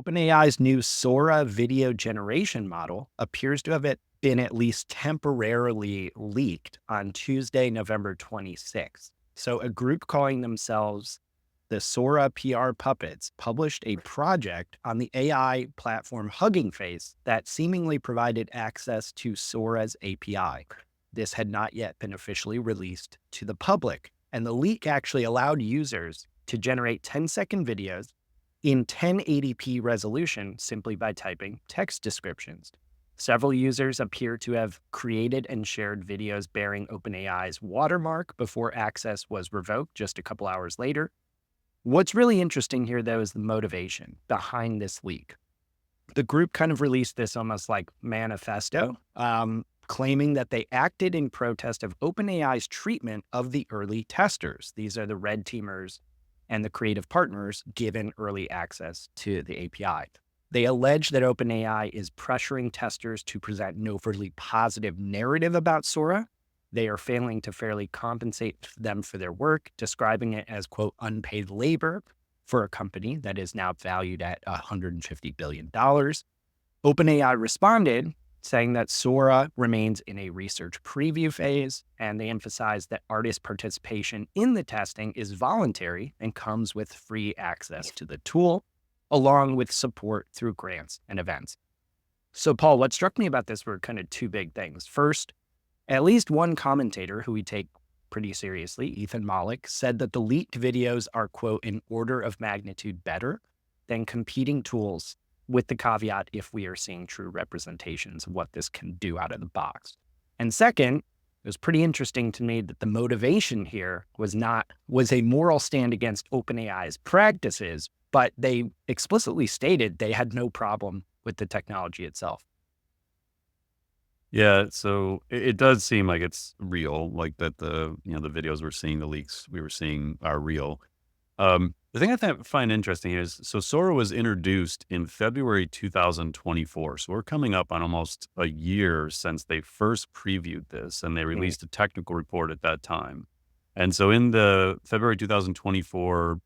OpenAI's new Sora video generation model appears to have been at least temporarily leaked on Tuesday, November 26th. So, a group calling themselves the Sora PR Puppets published a project on the AI platform Hugging Face that seemingly provided access to Sora's API. This had not yet been officially released to the public, and the leak actually allowed users to generate 10-second videos in 1080p resolution simply by typing text descriptions. Several users appear to have created and shared videos bearing OpenAI's watermark before access was revoked just a couple hours later. What's really interesting here, though, is the motivation behind this leak. The group kind of released this almost like manifesto, claiming that they acted in protest of OpenAI's treatment of the early testers. These are the red teamers and the creative partners given early access to the API. They allege that OpenAI is pressuring testers to present an overly positive narrative about Sora. They are failing to fairly compensate them for their work, describing it as, quote, unpaid labor for a company that is now valued at $150 billion. OpenAI responded, saying that Sora remains in a research preview phase, and they emphasize that artist participation in the testing is voluntary and comes with free access to the tool, along with support through grants and events. So, Paul, what struck me about this were kind of two big things. First, at least one commentator who we take pretty seriously, Ethan Mollick, said that the leaked videos are, quote, an order of magnitude better than competing tools, with the caveat if we are seeing true representations of what this can do out of the box. And second, it was pretty interesting to me that the motivation here was a moral stand against OpenAI's practices, but they explicitly stated they had no problem with the technology itself. Yeah, so it does seem like it's real, like that the videos we're seeing, the leaks we were seeing are real. The thing I find interesting is, so Sora was introduced in February 2024. So we're coming up on almost a year since they first previewed this, and they released a technical report at that time. And so in the February 2024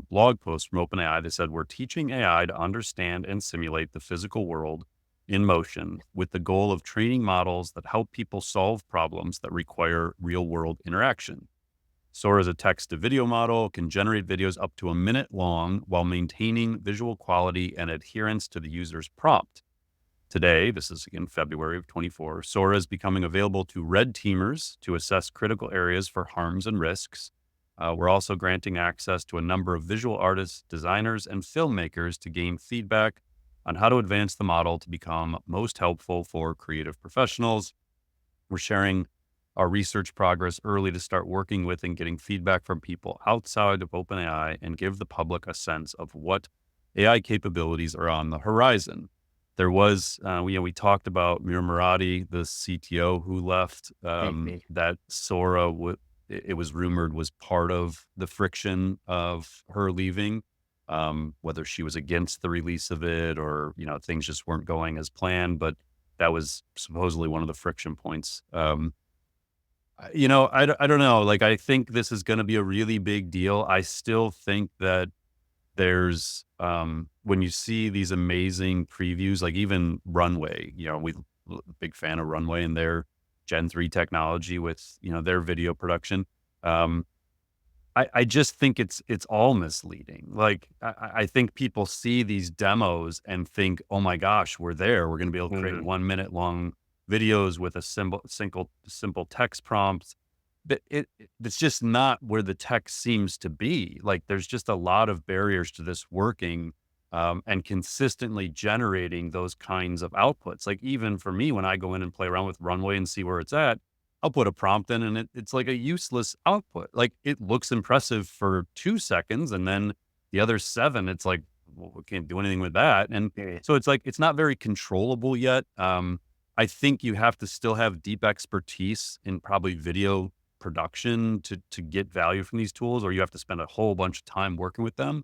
blog post from OpenAI, they said, we're teaching AI to understand and simulate the physical world in motion with the goal of training models that help people solve problems that require real-world interaction. Sora is a text-to-video model, can generate videos up to a minute long while maintaining visual quality and adherence to the user's prompt. Today, this is again February of 24, Sora is becoming available to red teamers to assess critical areas for harms and risks. We're also granting access to a number of visual artists, designers, and filmmakers to gain feedback on how to advance the model to become most helpful for creative professionals. We're sharing our research progress early to start working with and getting feedback from people outside of OpenAI and give the public a sense of what AI capabilities are on the horizon. There was, we talked about Mira Murati, the CTO who left, that Sora, it was rumored, was part of the friction of her leaving, whether she was against the release of it or, things just weren't going as planned, but that was supposedly one of the friction points. I don't know. Like, I think this is going to be a really big deal. I still think that there's, when you see these amazing previews, like even Runway, we big fan of Runway and their Gen 3 technology with, their video production. I just think it's all misleading. Like, I think people see these demos and think, oh my gosh, we're there. We're going to be able to create 1 minute long videos with a simple text prompts. But it's just not where the tech seems to be. Like, there's just a lot of barriers to this working and consistently generating those kinds of outputs. Like, even for me, when I go in and play around with Runway and see where it's at, I'll put a prompt in and it's like a useless output. Like, it looks impressive for 2 seconds, and then the other 7, it's like, well, we can't do anything with that. And so it's like, it's not very controllable yet. I think you have to still have deep expertise in probably video production to get value from these tools, or you have to spend a whole bunch of time working with them.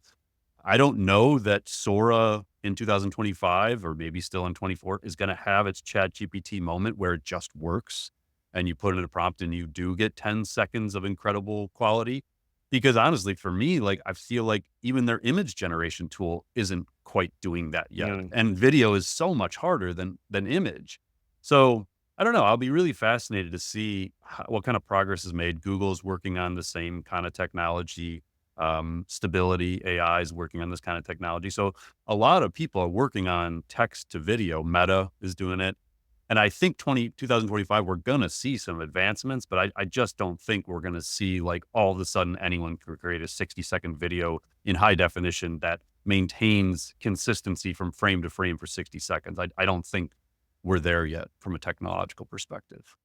I don't know that Sora in 2025 or maybe still in 24 is going to have its ChatGPT moment where it just works and you put in a prompt and you do get 10 seconds of incredible quality. Because honestly, for me, like, I feel like even their image generation tool isn't quite doing that yet, Mm. and video is so much harder than image. So, I don't know, I'll be really fascinated to see ho what kind of progress is made. Google's working on the same kinda technology, Stability AI is working on this kinda technology, so a lot of people are working on text to video. Meta is doing it. And I think 2025, we're gonna see some advancements, but I just don't think we're gonna see, like, all of a sudden anyone can create a 60-second video in high definition that maintains consistency from frame to frame for 60 seconds. I don't think we're there yet from a technological perspective.